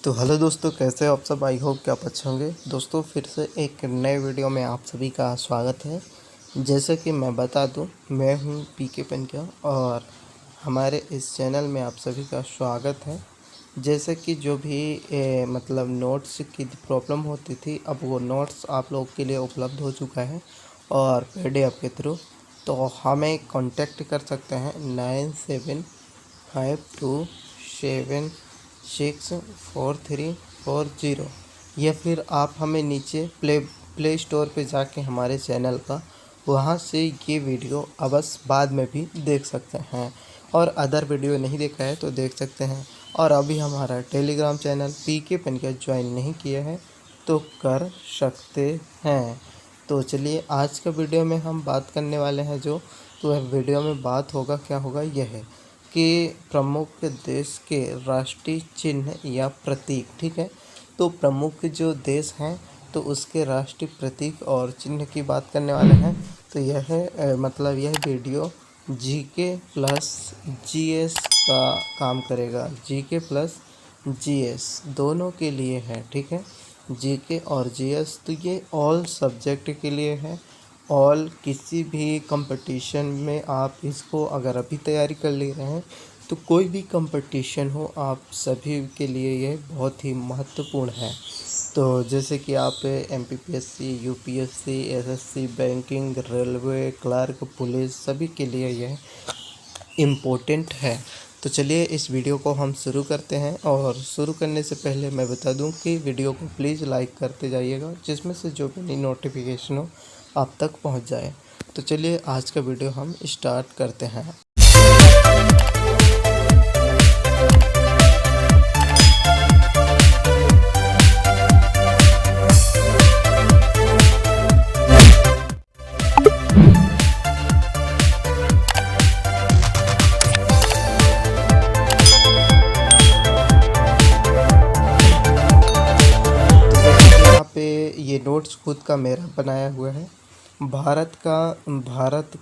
तो हेलो दोस्तों, कैसे हो आप सब। आई होप कि आप अच्छे होंगे। दोस्तों फिर से एक नए वीडियो में आप सभी का स्वागत है। जैसे कि मैं बता दूं, मैं हूं पीके पनकिया और हमारे इस चैनल में आप सभी का स्वागत है। जैसे कि जो भी मतलब नोट्स की प्रॉब्लम होती थी, अब वो नोट्स आप लोगों के लिए उपलब्ध हो चुका है और PDF के थ्रू। तो हमें कांटेक्ट कर सकते हैं 9752764340, या फिर आप हमें नीचे प्ले स्टोर पे जाके हमारे चैनल का वहाँ से ये वीडियो अवश्य बाद में भी देख सकते हैं। और अदर वीडियो नहीं देखा है तो देख सकते हैं। और अभी हमारा टेलीग्राम चैनल पीके पनकिया ज्वाइन नहीं किया है तो कर सकते हैं। तो चलिए आज का वीडियो में हम बात करने वाले हैं तो वीडियो में बात होगा क्या होगा, यह है कि प्रमुख देश के राष्ट्रीय चिन्ह या प्रतीक। ठीक है, तो प्रमुख जो देश हैं तो उसके राष्ट्रीय प्रतीक और चिन्ह की बात करने वाले हैं। तो यह मतलब यह वीडियो जीके प्लस जीएस का काम करेगा। जीके प्लस जीएस दोनों के लिए है। ठीक है, जीके और जीएस तो ये ऑल सब्जेक्ट के लिए है। ऑल किसी भी कंपटीशन में आप इसको अगर अभी तैयारी कर ले रहे हैं तो कोई भी कंपटीशन हो आप सभी के लिए यह बहुत ही महत्वपूर्ण है। तो जैसे कि आप MPPSC, UPSC, SSC, banking, railway, clerk, police सभी के लिए यह इम्पोर्टेंट है। तो चलिए इस वीडियो को हम शुरू करते हैं। और शुरू करने से पहले मैं बता दूं कि वीडियो को प्लीज़ लाइक करते जाइएगा, जिसमें से जो भी नई नोटिफिकेशन हो आप तक पहुंच जाए। तो चलिए आज का वीडियो हम स्टार्ट करते हैं। ये नोट्स खुद का मेरा बनाया हुआ है। भारत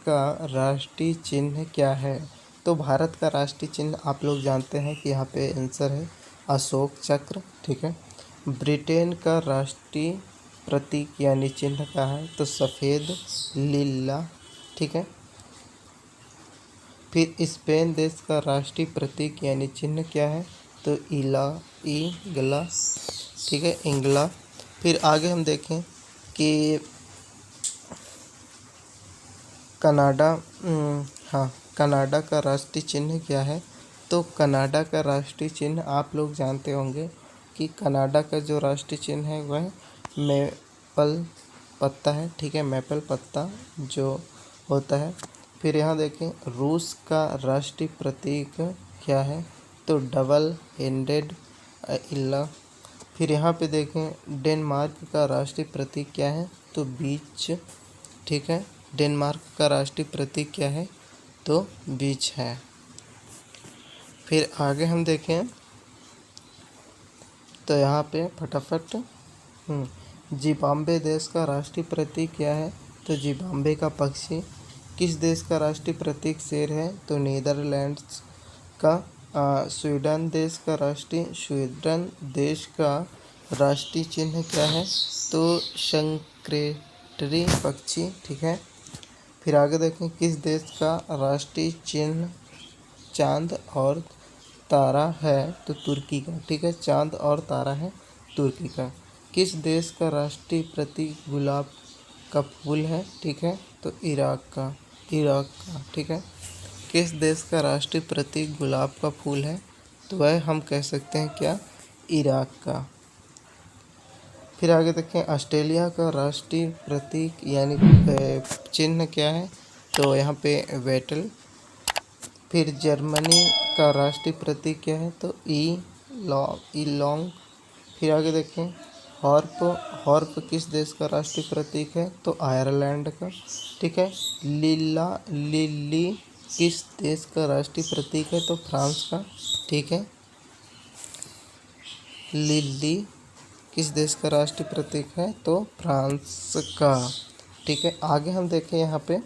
का राष्ट्रीय चिन्ह क्या है। तो भारत का राष्ट्रीय चिन्ह आप लोग जानते हैं कि यहाँ पे आंसर है अशोक चक्र। ठीक है, ब्रिटेन का राष्ट्रीय प्रतीक यानी चिन्ह क्या है, तो सफ़ेद लीला। ठीक है, फिर स्पेन देश का राष्ट्रीय प्रतीक यानी चिन्ह क्या है, तो ईगला। ठीक है, इंगला। फिर आगे हम देखें कि कनाडा, कनाडा का राष्ट्रीय चिन्ह क्या है। तो कनाडा का राष्ट्रीय चिन्ह आप लोग जानते होंगे कि कनाडा का जो राष्ट्रीय चिन्ह है वह मेपल पत्ता है। ठीक है, मेपल पत्ता जो होता है। फिर यहाँ देखें रूस का राष्ट्रीय प्रतीक क्या है, तो डबल हेडेड इल्ला। फिर यहाँ पे देखें डेनमार्क का राष्ट्रीय प्रतीक क्या है, तो बीच। ठीक है, डेनमार्क का राष्ट्रीय प्रतीक क्या है, तो बीच है। फिर आगे हम देखें तो यहाँ पे फटाफट जिम्बाब्वे देश का राष्ट्रीय प्रतीक क्या है, तो जिम्बाब्वे का पक्षी। किस देश का राष्ट्रीय प्रतीक शेर है, तो नीदरलैंड्स का। स्वीडन देश का राष्ट्रीय चिन्ह क्या है, तो संक्रेटरी पक्षी। ठीक है, फिर आगे देखें किस देश का राष्ट्रीय चिन्ह चांद और तारा है, तो तुर्की का। ठीक है, चांद और तारा है तुर्की का। किस देश का राष्ट्रीय प्रतीक गुलाब का फूल है, ठीक है, तो इराक का। ठीक है, किस देश का राष्ट्रीय प्रतीक गुलाब का फूल है, तो वह हम कह सकते हैं क्या, इराक का। फिर आगे देखें ऑस्ट्रेलिया का राष्ट्रीय प्रतीक यानी चिन्ह क्या है, तो यहाँ पे वेटल। फिर जर्मनी का राष्ट्रीय प्रतीक क्या है, तो लॉन्ग। फिर आगे देखें हॉर्प किस देश का राष्ट्रीय प्रतीक है, तो आयरलैंड का। ठीक है, लिली किस देश का राष्ट्रीय प्रतीक है, तो फ्रांस का। ठीक है, लिली किस देश का राष्ट्रीय प्रतीक है, तो फ्रांस का। ठीक है, आगे हम देखें यहाँ पे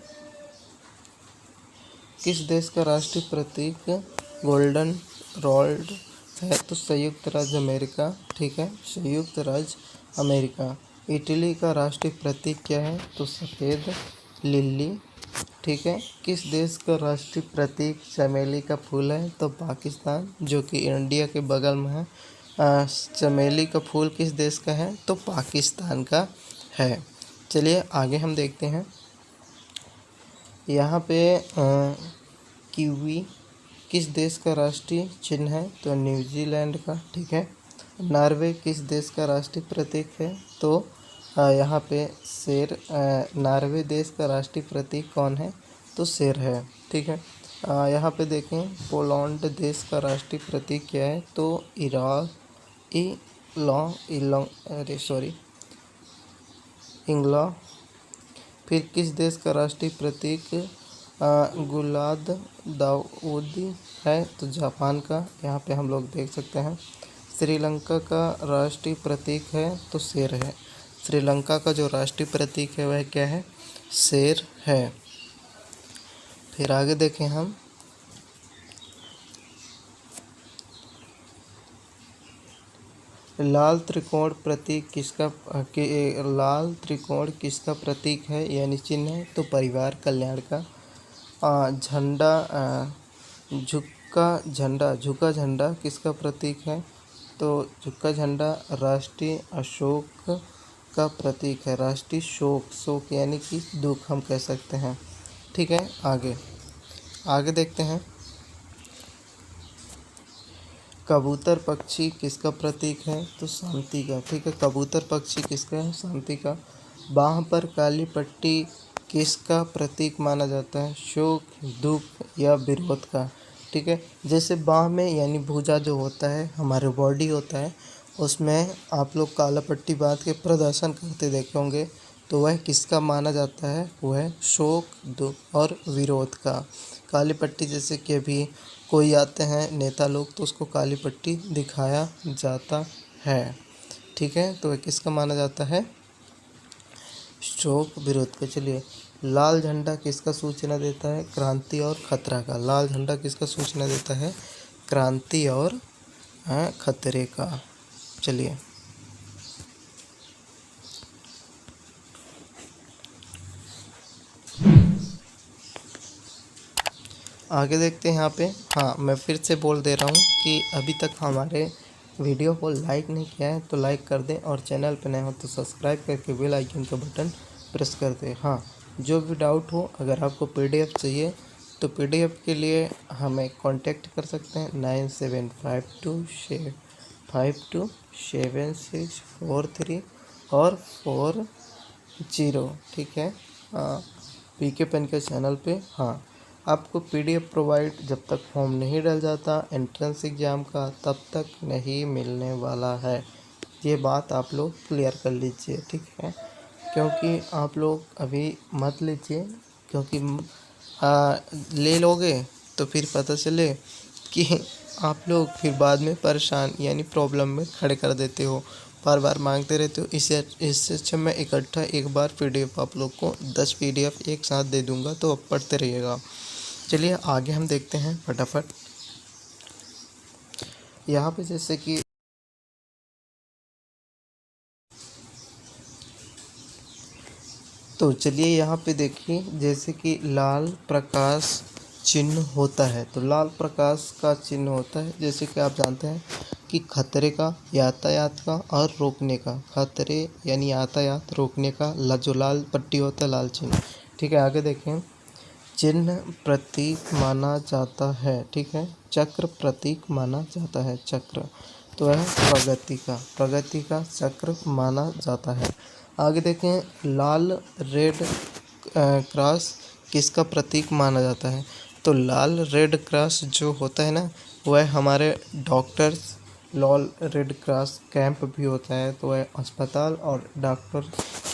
किस देश का राष्ट्रीय प्रतीक गोल्डन रोड है तो संयुक्त राज्य अमेरिका, ठीक है, संयुक्त राज्य अमेरिका। इटली का राष्ट्रीय प्रतीक क्या है? तो सफ़ेद लिली, ठीक है। किस देश का राष्ट्रीय प्रतीक चमेली का फूल है? तो पाकिस्तान, जो कि इंडिया के बगल में है। चमेली का फूल किस देश का है? तो पाकिस्तान का है। चलिए आगे हम देखते हैं। यहाँ पे कीवी किस देश का राष्ट्रीय चिन्ह है? तो न्यूजीलैंड का, ठीक है। नॉर्वे किस देश का राष्ट्रीय प्रतीक है? तो यहाँ पे शेर, नॉर्वे देश का राष्ट्रीय प्रतीक कौन है? तो शेर है, ठीक है। यहाँ पे देखें, पोलैंड देश का राष्ट्रीय प्रतीक क्या है? तो इंग्ला। फिर किस देश का राष्ट्रीय प्रतीक गुलाब दाऊदी है? तो जापान का। यहाँ पे हम लोग देख सकते हैं। श्रीलंका का राष्ट्रीय प्रतीक है तो शेर है। श्रीलंका का जो राष्ट्रीय प्रतीक है वह क्या है? शेर है। फिर आगे देखें हम, लाल त्रिकोण किसका प्रतीक है यानी चिन्ह है? तो परिवार कल्याण का। झुका झंडा किसका प्रतीक है? तो झुका झंडा राष्ट्रीय अशोक का प्रतीक है। राष्ट्रीय शोक यानी कि दुख हम कह सकते हैं, ठीक है। आगे देखते हैं। कबूतर पक्षी किसका प्रतीक है? तो शांति का, ठीक है। कबूतर पक्षी किसका है? शांति का। बाँह पर काली पट्टी किसका प्रतीक माना जाता है? शोक, दुख या विरोध का, ठीक है। जैसे बाँह में यानी भुजा जो होता है, हमारे बॉडी होता है, उसमें आप लोग काला पट्टी बांध के प्रदर्शन करते देखे होंगे, तो वह किसका माना जाता है? वह शोक, दुख और विरोध का। काली पट्टी, जैसे कि अभी कोई आते हैं नेता लोग तो उसको काली पट्टी दिखाया जाता है, ठीक है। तो वह किसका माना जाता है? शोक, विरोध का। चलिए, लाल झंडा किसका सूचना देता है? क्रांति और खतरा का। लाल झंडा किसका सूचना देता है? क्रांति और खतरे का। चलिए आगे देखते हैं। यहाँ पे मैं फिर से बोल दे रहा हूँ कि अभी तक हमारे वीडियो को लाइक नहीं किया है तो लाइक कर दें, और चैनल पर नए हो तो सब्सक्राइब करके बेल आइकन का बटन प्रेस कर दें। जो भी डाउट हो, अगर आपको PDF चाहिए तो PDF के लिए हमें कांटेक्ट कर सकते हैं 97527643 और 40, ठीक है। PK पेन के चैनल पे। आपको PDF प्रोवाइड जब तक फॉर्म नहीं डल जाता एंट्रेंस एग्ज़ाम का, तब तक नहीं मिलने वाला है। ये बात आप लोग क्लियर कर लीजिए, ठीक है। क्योंकि आप लोग अभी मत लीजिए, क्योंकि ले लोगे तो फिर पता चले कि आप लोग फिर बाद में परेशान यानी प्रॉब्लम में खड़े कर देते हो, बार बार मांगते रहते हो। इससे अच्छा मैं इकट्ठा एक बार PDF आप लोग को 10 PDF एक साथ दे दूंगा, तो अब पढ़ते रहिएगा। चलिए आगे हम देखते हैं फटाफट। यहाँ पे जैसे कि तो चलिए यहाँ पे देखिए, जैसे कि लाल प्रकाश चिन्ह होता है, तो लाल प्रकाश का चिन्ह होता है जैसे कि आप जानते हैं कि खतरे का, यातायात का और रोकने का। खतरे यानी यातायात, रोकने का जो लाल पट्टी होता है, लाल चिन्ह, ठीक है। आगे देखें, चिन्ह प्रतीक माना जाता है, ठीक है। चक्र प्रतीक माना जाता है, चक्र तो है प्रगति का चक्र माना जाता है। आगे देखें, लाल रेड क्रॉस किसका प्रतीक माना जाता है? तो लाल रेड क्रॉस जो होता है ना, वह हमारे डॉक्टर्स, लाल रेड क्रॉस कैंप भी होता है, तो वह अस्पताल और डॉक्टर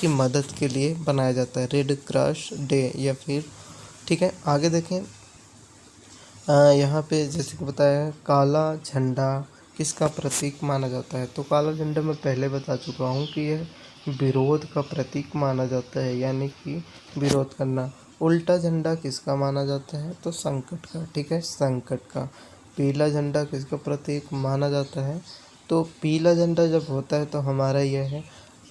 की मदद के लिए बनाया जाता है, रेड क्रॉस डे या फिर, ठीक है। आगे देखें, यहाँ पे जैसे कि बताया, काला झंडा किसका प्रतीक माना जाता है? तो काला झंडा मैं पहले बता चुका हूँ कि यह विरोध का प्रतीक माना जाता है, यानी कि विरोध करना। उल्टा झंडा किसका माना जाता है? तो संकट का, ठीक है, संकट का। पीला झंडा किसका प्रतीक माना जाता है? तो पीला झंडा जब होता है तो हमारा यह है,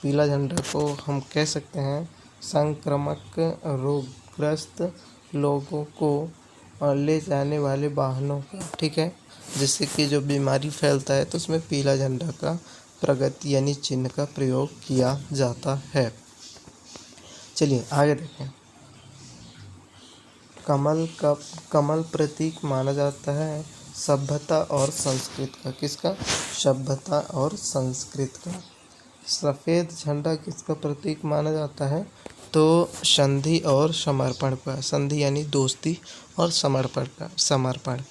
पीला झंडा को हम कह सकते हैं संक्रामक रोगग्रस्त लोगों को ले जाने वाले वाहनों का, ठीक है, जिससे कि जो बीमारी फैलता है तो उसमें पीला झंडा का प्रगति यानी चिन्ह का प्रयोग किया जाता है। चलिए आगे देखें। कमल प्रतीक माना जाता है सभ्यता और संस्कृत का। किसका? सभ्यता और संस्कृत का। सफ़ेद झंडा किसका प्रतीक माना जाता है? तो संधि और समर्पण का। संधि यानी दोस्ती और समर्पण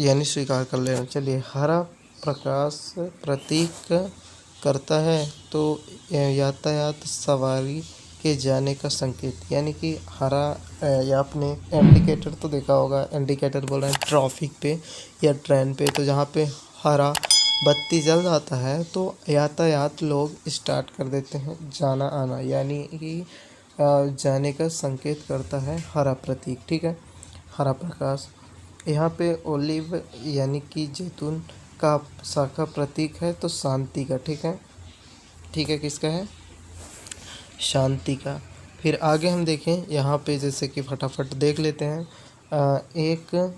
यानी स्वीकार कर लेना। चलिए, हरा प्रकाश प्रतीक करता है तो यातायात सवारी के जाने का संकेत, यानी कि हरा या आपने इंडिकेटर तो देखा होगा, इंडिकेटर बोल रहे हैं ट्रैफिक पे या ट्रेन पे, तो जहाँ पे हरा बत्ती जल जाता है तो यातायात लोग स्टार्ट कर देते हैं जाना आना, यानी कि जाने का संकेत करता है हरा प्रतीक, ठीक है, हरा प्रकाश। यहाँ पे ओलिव यानी कि जैतून का शाखा प्रतीक है तो शांति का, ठीक है, किसका है? शांति का। फिर आगे हम देखें यहाँ पे, जैसे कि फटाफट देख लेते हैं। एक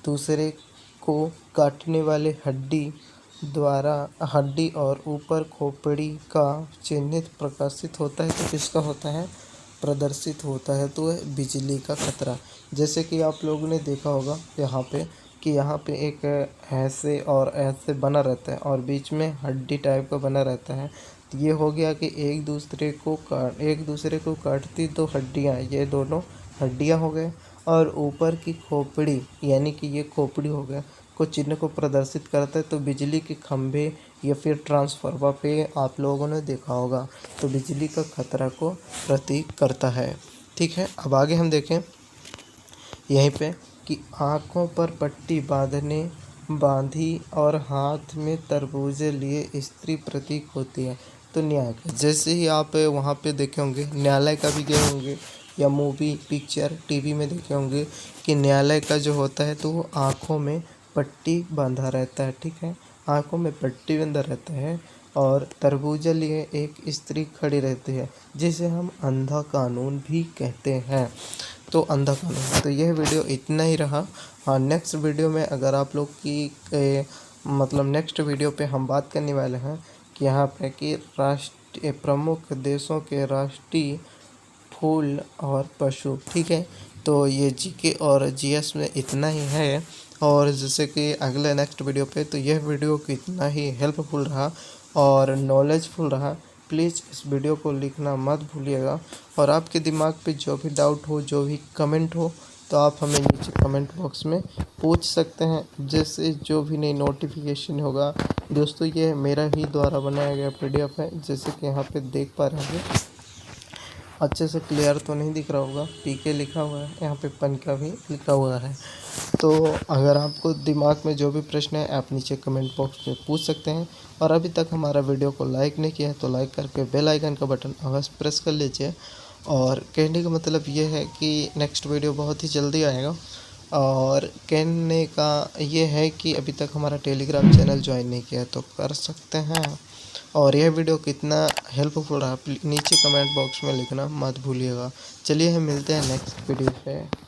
दूसरे को काटने वाले हड्डी और ऊपर खोपड़ी का चिन्हित प्रकाशित होता है तो किसका होता है? प्रदर्शित होता है तो बिजली का खतरा। जैसे कि आप लोगों ने देखा होगा यहाँ पे कि यहाँ पे एक ऐसे और ऐसे बना रहता है और बीच में हड्डी टाइप का बना रहता है। तो ये हो गया कि एक दूसरे को काटती दो हड्डियाँ, ये दोनों हड्डियाँ हो गए, और ऊपर की खोपड़ी यानी कि ये खोपड़ी हो गया को चिन्ह को प्रदर्शित करता है तो बिजली के खंभे या फिर ट्रांसफार्मर पे आप लोगों ने देखा होगा, तो बिजली का खतरा को प्रतीक करता है, ठीक है। अब आगे हम देखें यहीं पे कि आँखों पर पट्टी बांधी और हाथ में तरबूजे लिए स्त्री प्रतीक होती है तो न्याय का। जैसे ही आप वहाँ पे देखे होंगे, न्यायालय का भी गए होंगे या मूवी पिक्चर टीवी में देखे होंगे कि न्यायालय का जो होता है तो वो आँखों में पट्टी बांधा रहता है, ठीक है, आँखों में पट्टी बांधा रहता है और तरबूजा लिए एक स्त्री खड़ी रहती है, जिसे हम अंधा कानून भी कहते हैं। तो अंधा कानून। तो यह वीडियो इतना ही रहा। हाँ, नेक्स्ट वीडियो में अगर आप लोग की नेक्स्ट वीडियो पे हम बात करने वाले हैं कि यहाँ पे कि राष्ट्रीय प्रमुख देशों के राष्ट्रीय फूल और पशु, ठीक है। तो ये जीके और जीएस में इतना ही है, और जैसे कि अगले नेक्स्ट वीडियो पे, तो यह वीडियो कितना ही हेल्पफुल रहा और नॉलेजफुल रहा। प्लीज़ इस वीडियो को लिखना मत भूलिएगा, और आपके दिमाग पे जो भी डाउट हो, जो भी कमेंट हो, तो आप हमें नीचे कमेंट बॉक्स में पूछ सकते हैं। जैसे जो भी नई नोटिफिकेशन होगा दोस्तों, ये मेरा ही द्वारा बनाया गया PDF है, जैसे कि यहाँ पे देख पा रहे हैं। अच्छे से क्लियर तो नहीं दिख रहा होगा, PK लिखा हुआ है, यहाँ पे पन का भी लिखा हुआ है। तो अगर आपको दिमाग में जो भी प्रश्न है आप नीचे कमेंट बॉक्स में पूछ सकते हैं, और अभी तक हमारा वीडियो को लाइक नहीं किया है तो लाइक करके बेल आइकन का बटन अवश्य प्रेस कर लीजिए। और कहने का मतलब ये है कि नेक्स्ट वीडियो बहुत ही जल्दी आएगा, और कहने का ये है कि अभी तक हमारा टेलीग्राम चैनल ज्वाइन नहीं किया है तो कर सकते हैं। और यह वीडियो कितना हेल्पफुल रहा नीचे कमेंट बॉक्स में लिखना मत भूलिएगा। चलिए हम मिलते हैं नेक्स्ट वीडियो पे।